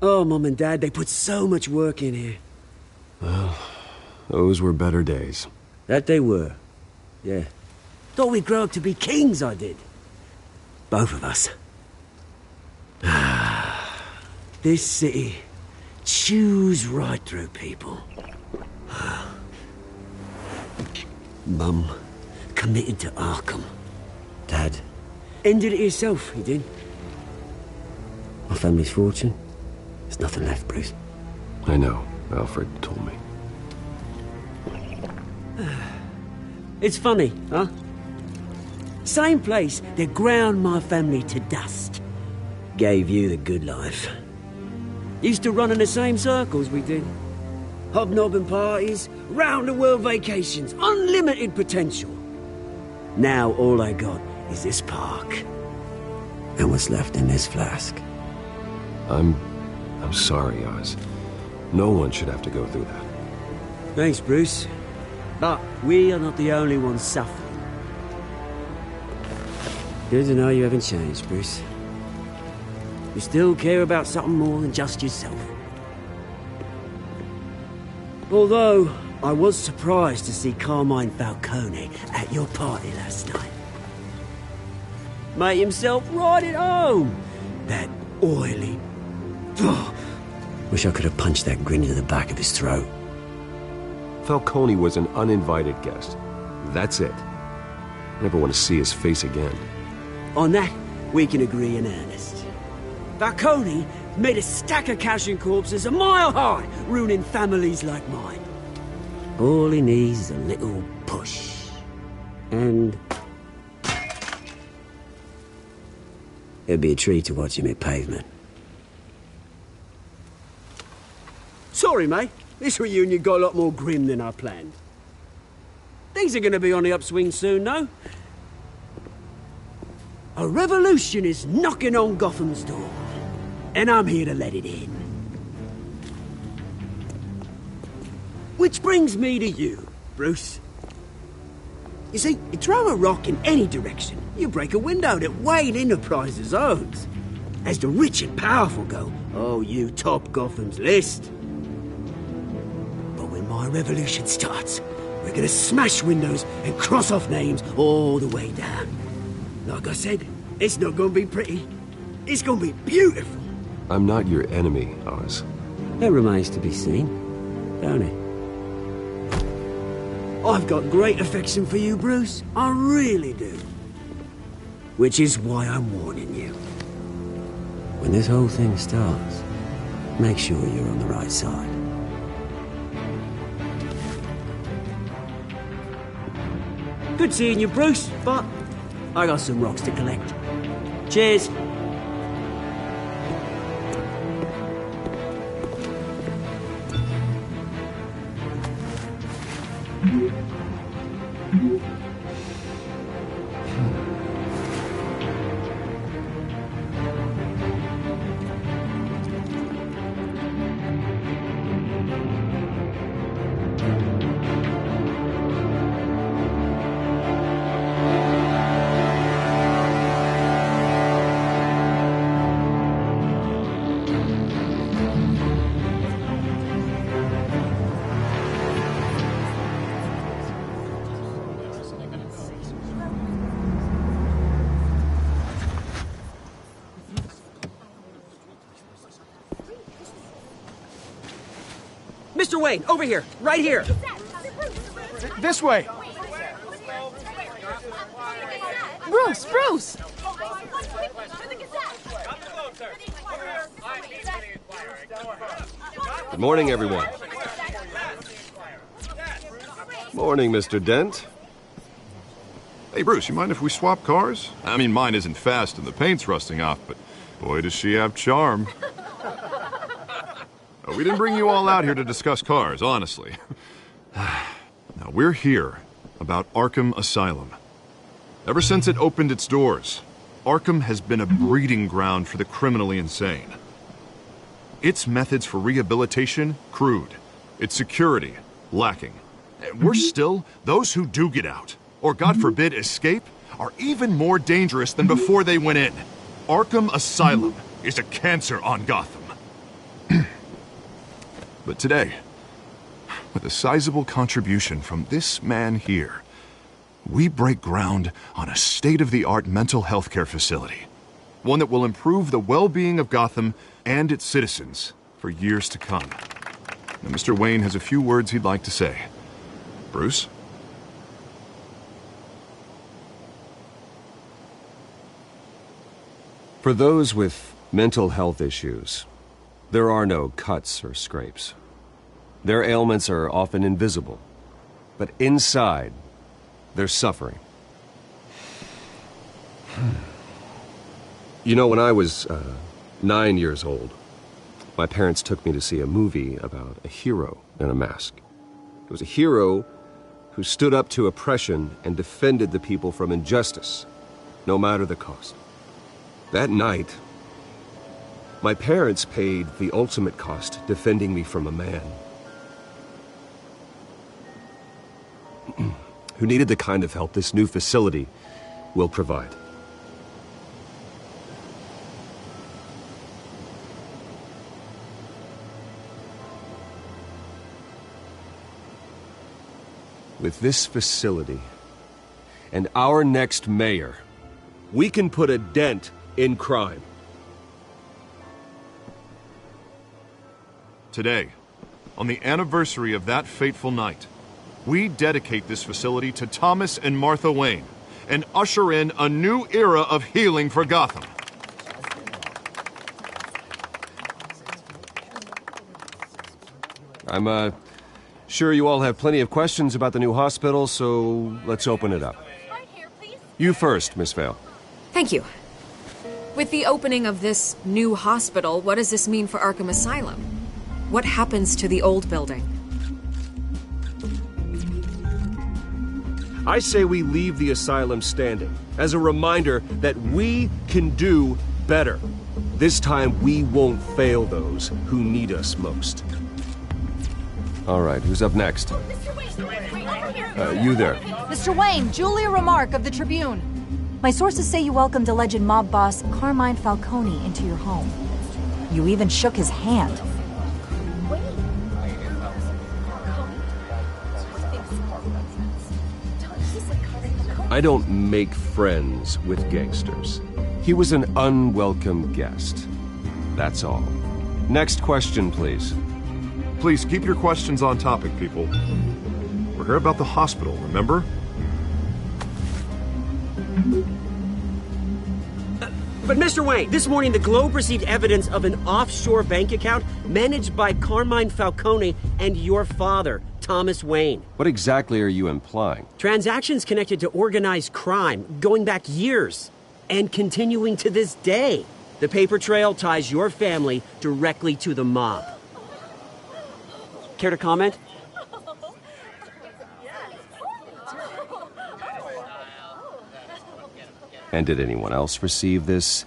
Oh, Mum and Dad, they put so much work in here. Well, those were better days. That they were. Yeah. Thought we'd grow up to be kings, I did. Both of us. This city chews right through people. Mum committed to Arkham. Dad ended it himself, he did. My family's fortune. There's nothing left, Bruce. I know. Alfred told me. It's funny, huh? Same place that ground my family to dust. Gave you the good life. Used to run in the same circles we did. Hobnobbing parties, round-the-world vacations, unlimited potential. Now all I got is this park. And what's left in this flask. I'm sorry, Oz. No one should have to go through that. Thanks, Bruce. But we are not the only ones suffering. Good to know you haven't changed, Bruce. You still care about something more than just yourself. Although, I was surprised to see Carmine Falcone at your party last night. Made himself right at home. That oily... Oh, wish I could have punched that grin into the back of his throat. Falcone was an uninvited guest. That's it. I never want to see his face again. On that, we can agree in earnest. Falcone made a stack of cashing corpses a mile high, ruining families like mine. All he needs is a little push. And... it'd be a treat to watch him hit pavement. Sorry, mate. This reunion got a lot more grim than I planned. Things are gonna be on the upswing soon, no? A revolution is knocking on Gotham's door, and I'm here to let it in. Which brings me to you, Bruce. You see, you throw a rock in any direction, you break a window that Wayne Enterprises owns. As the rich and powerful go, oh, you top Gotham's list. But when my revolution starts, we're gonna smash windows and cross off names all the way down. Like I said, it's not gonna be pretty. It's gonna be beautiful. I'm not your enemy, Oz. That remains to be seen, don't it? I've got great affection for you, Bruce. I really do. Which is why I'm warning you. When this whole thing starts, make sure you're on the right side. Good seeing you, Bruce, but I got some rocks to collect. Cheers. Mr. Wayne, over here, right here. This way. Bruce, Bruce! Good morning, everyone. Morning, Mr. Dent. Hey, Bruce, you mind if we swap cars? I mean, mine isn't fast and the paint's rusting off, but boy, does she have charm. We didn't bring you all out here to discuss cars, honestly. Now, we're here about Arkham Asylum. Ever since it opened its doors, Arkham has been a breeding ground for the criminally insane. Its methods for rehabilitation, crude. Its security, lacking. Worse still, those who do get out, or God forbid escape, are even more dangerous than before they went in. Arkham Asylum is a cancer on Gotham. But today, with a sizable contribution from this man here, we break ground on a state-of-the-art mental health care facility. One that will improve the well-being of Gotham and its citizens for years to come. Now, Mr. Wayne has a few words he'd like to say. Bruce? For those with mental health issues, there are no cuts or scrapes. Their ailments are often invisible, but inside, they're suffering. You know, when I was 9 years old, my parents took me to see a movie about a hero in a mask. It was a hero who stood up to oppression and defended the people from injustice, no matter the cost. That night, my parents paid the ultimate cost defending me from a man who needed the kind of help this new facility will provide. With this facility and our next mayor, we can put a dent in crime. Today, on the anniversary of that fateful night, we dedicate this facility to Thomas and Martha Wayne and usher in a new era of healing for Gotham. I'm, sure you all have plenty of questions about the new hospital, so let's open it up. You first, Miss Vale. Thank you. With the opening of this new hospital, what does this mean for Arkham Asylum? What happens to the old building? I say we leave the asylum standing as a reminder that we can do better. This time we won't fail those who need us most. All right, who's up next? You there. Mr. Wayne, Julia Remark of the Tribune. My sources say you welcomed alleged mob boss Carmine Falcone into your home. You even shook his hand. I don't make friends with gangsters. He was an unwelcome guest. That's all. Next question, please. Please keep your questions on topic, people. We're here about the hospital, remember? But Mr. Wayne, this morning the Globe received evidence of an offshore bank account managed by Carmine Falcone and your father, Thomas Wayne. What exactly are you implying? Transactions connected to organized crime, going back years, and continuing to this day. The paper trail ties your family directly to the mob. Care to comment? And did anyone else receive this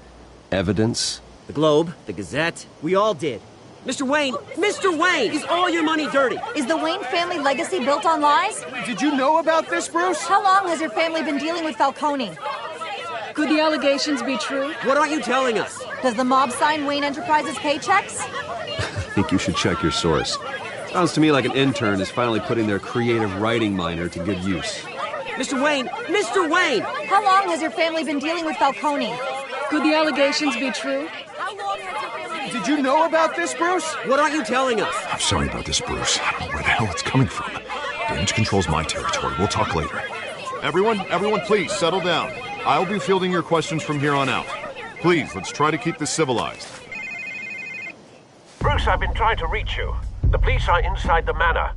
evidence? The Globe, the Gazette, we all did. Mr. Wayne, is all your money dirty? Is the Wayne family legacy built on lies? Did you know about this, Bruce? How long has your family been dealing with Falcone? Could the allegations be true? What aren't you telling us? Does the mob sign Wayne Enterprises paychecks? I think you should check your source. Sounds to me like an intern is finally putting their creative writing minor to good use. Mr. Wayne! How long has your family been dealing with Falcone? Could the allegations be true? Did you know about this, Bruce? What aren't you telling us? I'm sorry about this, Bruce. I don't know where the hell it's coming from. Damage control's my territory. We'll talk later. Everyone, please settle down. I'll be fielding your questions from here on out. Please, let's try to keep this civilized. Bruce, I've been trying to reach you. The police are inside the manor.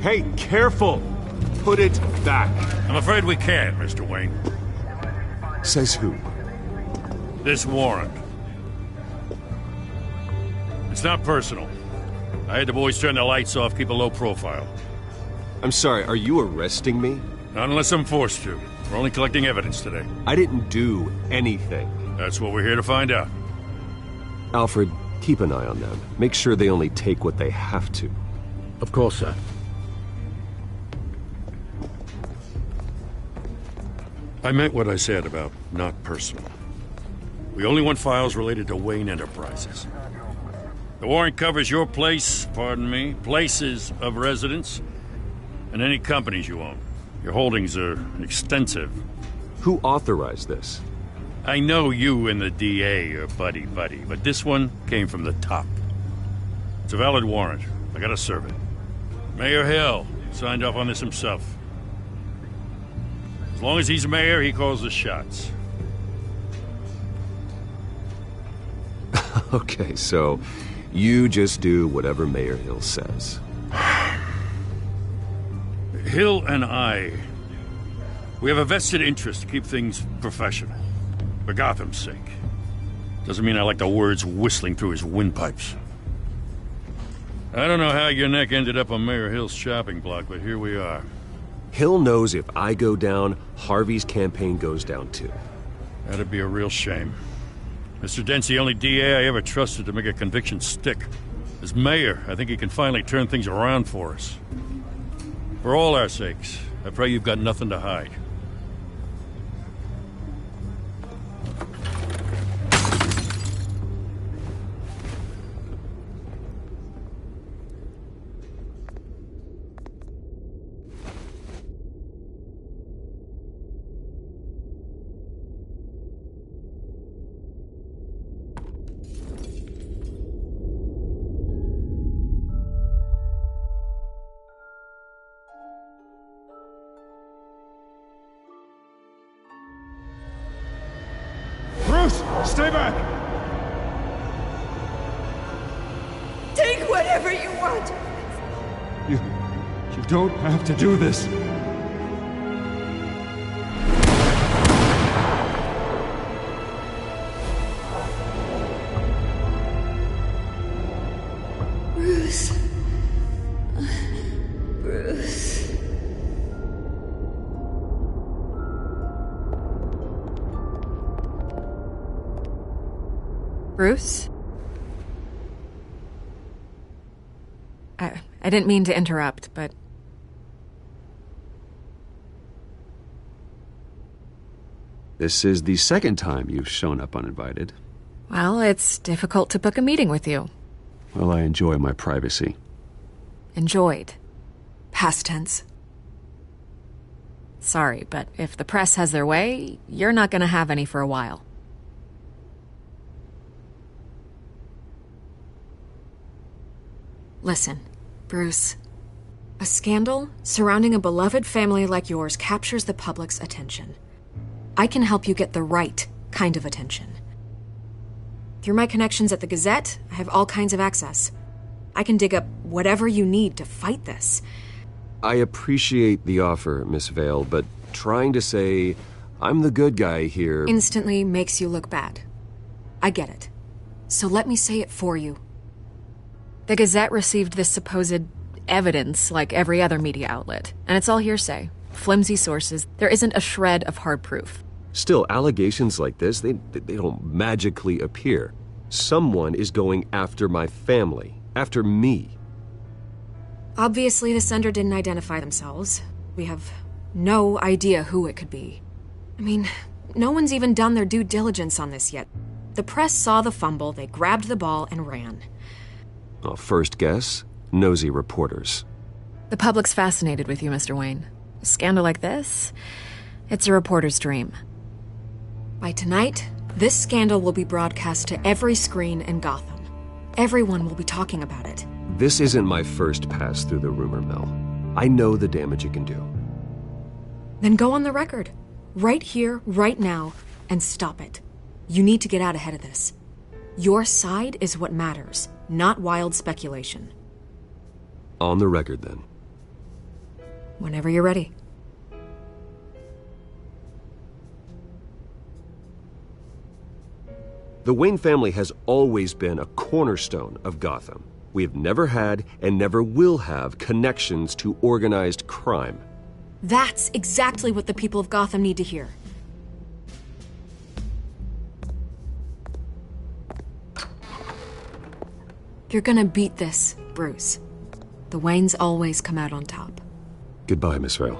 Hey, careful! Put it back. I'm afraid we can't, Mr. Wayne. Says who? This warrant. It's not personal. I had the boys turn the lights off, keep a low profile. I'm sorry, are you arresting me? Not unless I'm forced to. We're only collecting evidence today. I didn't do anything. That's what we're here to find out. Alfred, keep an eye on them. Make sure they only take what they have to. Of course, sir. I meant what I said about not personal. We only want files related to Wayne Enterprises. The warrant covers your place, places of residence, and any companies you own. Your holdings are extensive. Who authorized this? I know you and the DA are buddy-buddy, but this one came from the top. It's a valid warrant. I gotta serve it. Mayor Hill signed off on this himself. As long as he's mayor, he calls the shots. Okay, so you just do whatever Mayor Hill says. Hill and we have a vested interest to keep things professional. For Gotham's sake. Doesn't mean I like the words whistling through his windpipes. I don't know how your neck ended up on Mayor Hill's shopping block, but here we are. Hill knows if I go down, Harvey's campaign goes down too. That'd be a real shame. Mr. Dent's the only DA I ever trusted to make a conviction stick. As mayor, I think he can finally turn things around for us. For all our sakes, I pray you've got nothing to hide. Stay back! Take whatever you want! You don't have to do this. Bruce. Bruce. Bruce? I didn't mean to interrupt, but... This is the second time you've shown up uninvited. Well, it's difficult to book a meeting with you. Well, I enjoy my privacy. Enjoyed. Past tense. Sorry, but if the press has their way, you're not gonna have any for a while. Listen, Bruce. A scandal surrounding a beloved family like yours captures the public's attention. I can help you get the right kind of attention. Through my connections at the Gazette, I have all kinds of access. I can dig up whatever you need to fight this. I appreciate the offer, Miss Vale, but trying to say I'm the good guy here... instantly makes you look bad. I get it. So let me say it for you. The Gazette received this supposed evidence like every other media outlet, and it's all hearsay. Flimsy sources. There isn't a shred of hard proof. Still, allegations like this, they don't magically appear. Someone is going after my family, after me. Obviously, the sender didn't identify themselves. We have no idea who it could be. I mean, no one's even done their due diligence on this yet. The press saw the fumble, they grabbed the ball and ran. Well, first guess, nosy reporters. The public's fascinated with you, Mr. Wayne. A scandal like this, it's a reporter's dream. By tonight, this scandal will be broadcast to every screen in Gotham. Everyone will be talking about it. This isn't my first pass through the rumor mill. I know the damage it can do. Then go on the record. Right here, right now, and stop it. You need to get out ahead of this. Your side is what matters, not wild speculation. On the record, then. Whenever you're ready. The Wayne family has always been a cornerstone of Gotham. We have never had and never will have connections to organized crime. That's exactly what the people of Gotham need to hear. You're gonna beat this, Bruce. The Waynes always come out on top. Goodbye, Miss Vale.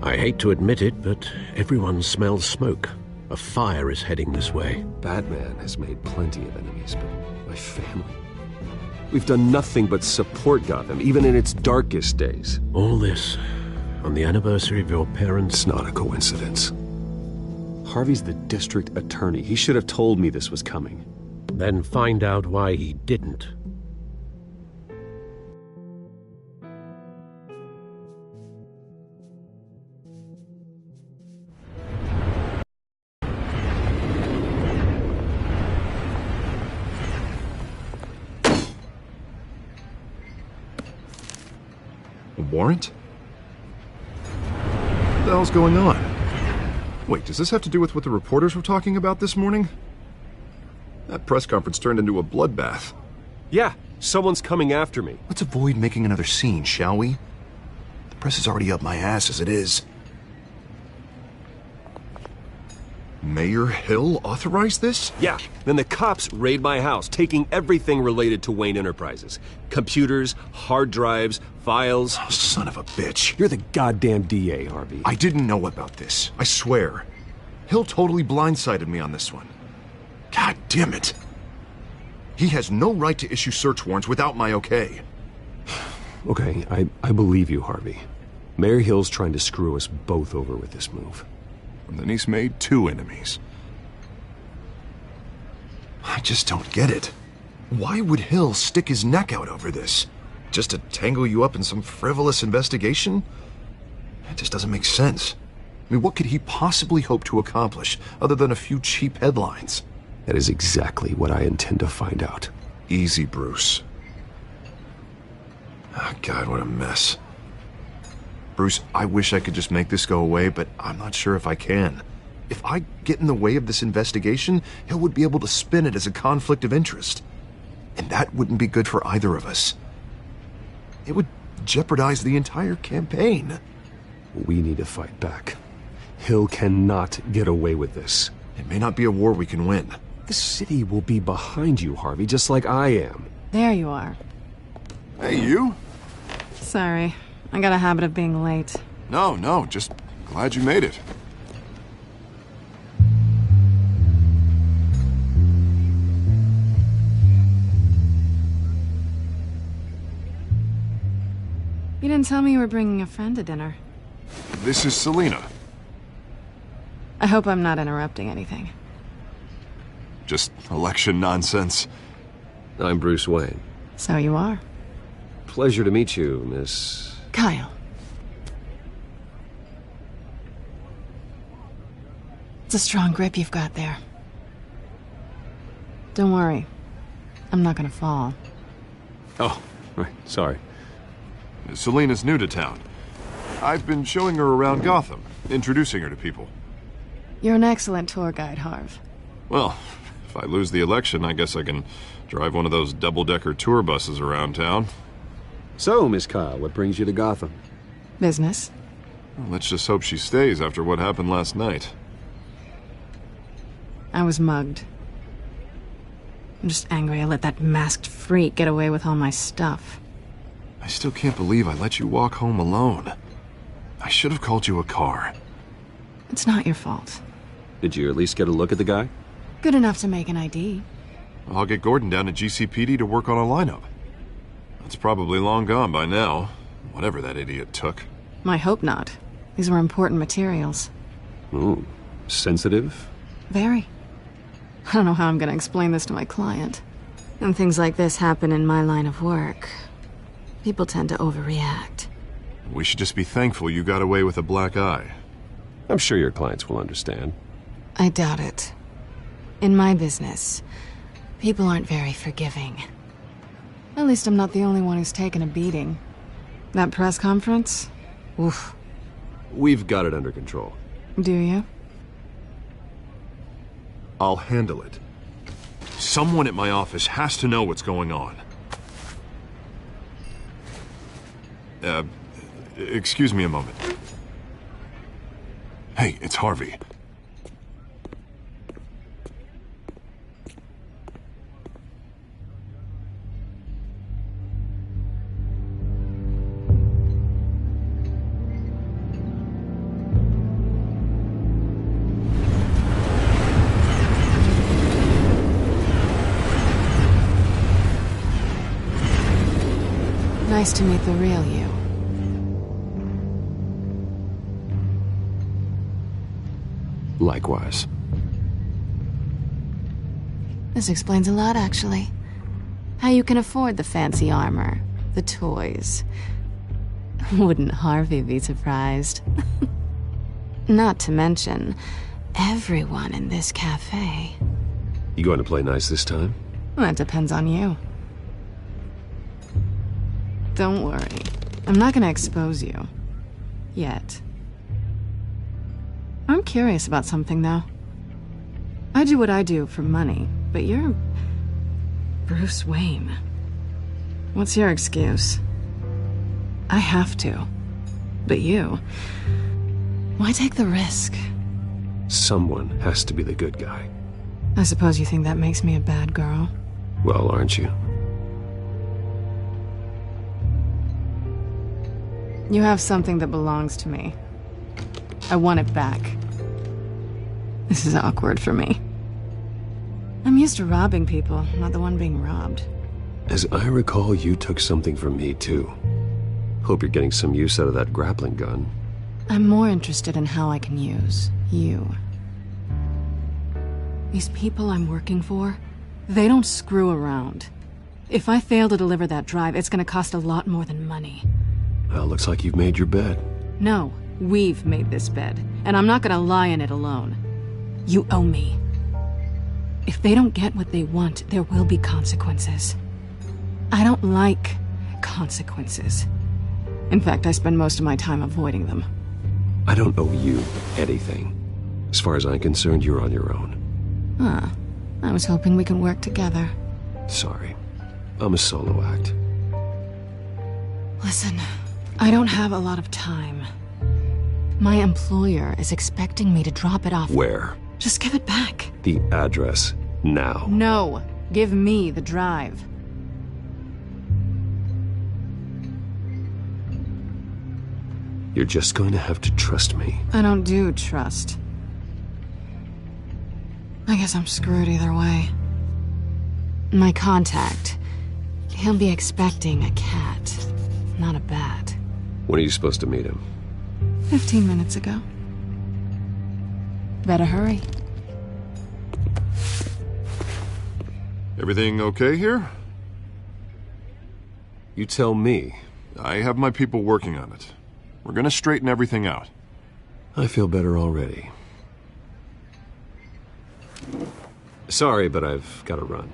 I hate to admit it, but everyone smells smoke. A fire is heading this way. Batman has made plenty of enemies, but my family... We've done nothing but support Gotham, even in its darkest days. All this on the anniversary of your parents'... It's not a coincidence. Harvey's the district attorney. He should have told me this was coming. Then find out why he didn't. A warrant? What the hell's going on? Wait, does this have to do with what the reporters were talking about this morning? That press conference turned into a bloodbath. Yeah, someone's coming after me. Let's avoid making another scene, shall we? The press is already up my ass as it is. Mayor Hill authorized this? Yeah. Then the cops raid my house, taking everything related to Wayne Enterprises. Computers, hard drives, files. Oh, son of a bitch. You're the goddamn DA, Harvey. I didn't know about this. I swear. Hill totally blindsided me on this one. God damn it. He has no right to issue search warrants without my okay. Okay, I believe you, Harvey. Mayor Hill's trying to screw us both over with this move. And then he's made 2 enemies. I just don't get it. Why would Hill stick his neck out over this? Just to tangle you up in some frivolous investigation? It just doesn't make sense. I mean, what could he possibly hope to accomplish other than a few cheap headlines? That is exactly what I intend to find out. Easy, Bruce. Oh, God, what a mess. Bruce, I wish I could just make this go away, but I'm not sure if I can. If I get in the way of this investigation, Hill would be able to spin it as a conflict of interest. And that wouldn't be good for either of us. It would jeopardize the entire campaign. We need to fight back. Hill cannot get away with this. It may not be a war we can win. The city will be behind you, Harvey, just like I am. There you are. Hey, you? Sorry. I got a habit of being late. No, just glad you made it. You didn't tell me you were bringing a friend to dinner. This is Selina. I hope I'm not interrupting anything. Just election nonsense. I'm Bruce Wayne. So you are. Pleasure to meet you, Miss... Kyle. It's a strong grip you've got there. Don't worry. I'm not gonna fall. Oh, right. Sorry. Selina's new to town. I've been showing her around Gotham, introducing her to people. You're an excellent tour guide, Harv. Well, if I lose the election, I guess I can drive one of those double-decker tour buses around town. So, Miss Kyle, what brings you to Gotham? Business. Well, let's just hope she stays after what happened last night. I was mugged. I'm just angry I let that masked freak get away with all my stuff. I still can't believe I let you walk home alone. I should have called you a car. It's not your fault. Did you at least get a look at the guy? Good enough to make an ID. I'll get Gordon down to GCPD to work on a lineup. It's probably long gone by now, whatever that idiot took. I hope not. These were important materials. Ooh, sensitive? Very. I don't know how I'm gonna explain this to my client. When things like this happen in my line of work, people tend to overreact. We should just be thankful you got away with a black eye. I'm sure your clients will understand. I doubt it. In my business, people aren't very forgiving. At least I'm not the only one who's taken a beating. That press conference? Oof. We've got it under control. Do you? I'll handle it. Someone at my office has to know what's going on. Excuse me a moment. Hey, it's Harvey. Nice to meet the real you. Likewise. This explains a lot, actually. How you can afford the fancy armor, the toys. Wouldn't Harvey be surprised? Not to mention, everyone in this cafe. You going to play nice this time? Well, that depends on you. Don't worry. I'm not gonna expose you. Yet. I'm curious about something, though. I do what I do for money, but you're... Bruce Wayne. What's your excuse? I have to. But you... Why take the risk? Someone has to be the good guy. I suppose you think that makes me a bad girl. Well, aren't you? You have something that belongs to me. I want it back. This is awkward for me. I'm used to robbing people, not the one being robbed. As I recall, you took something from me, too. Hope you're getting some use out of that grappling gun. I'm more interested in how I can use you. These people I'm working for, they don't screw around. If I fail to deliver that drive, it's gonna cost a lot more than money. Well, looks like you've made your bed. No, we've made this bed, and I'm not gonna lie in it alone. You owe me. If they don't get what they want, there will be consequences. I don't like consequences. In fact, I spend most of my time avoiding them. I don't owe you anything. As far as I'm concerned, you're on your own. Huh. I was hoping we could work together. Sorry. I'm a solo act. Listen, I don't have a lot of time. My employer is expecting me to drop it off. Where? Just give it back. The address, now. No. Give me the drive. You're just going to have to trust me. I don't do trust. I guess I'm screwed either way. My contact, he'll be expecting a cat, not a bat. When are you supposed to meet him? 15 minutes ago. Better hurry. Everything okay here? You tell me. I have my people working on it. We're gonna straighten everything out. I feel better already. Sorry, but I've got to run.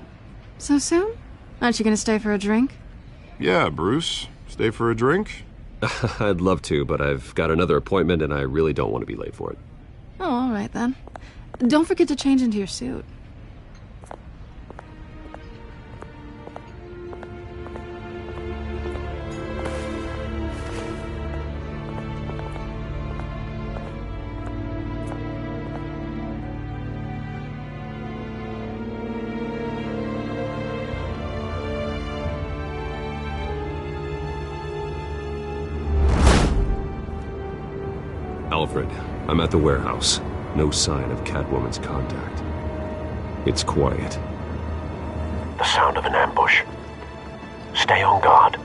So soon? Aren't you gonna stay for a drink? Yeah, Bruce. Stay for a drink? I'd love to, but I've got another appointment and I really don't want to be late for it. Oh, all right then. Don't forget to change into your suit. Alfred, I'm at the warehouse. No sign of Catwoman's contact. It's quiet. The sound of an ambush. Stay on guard.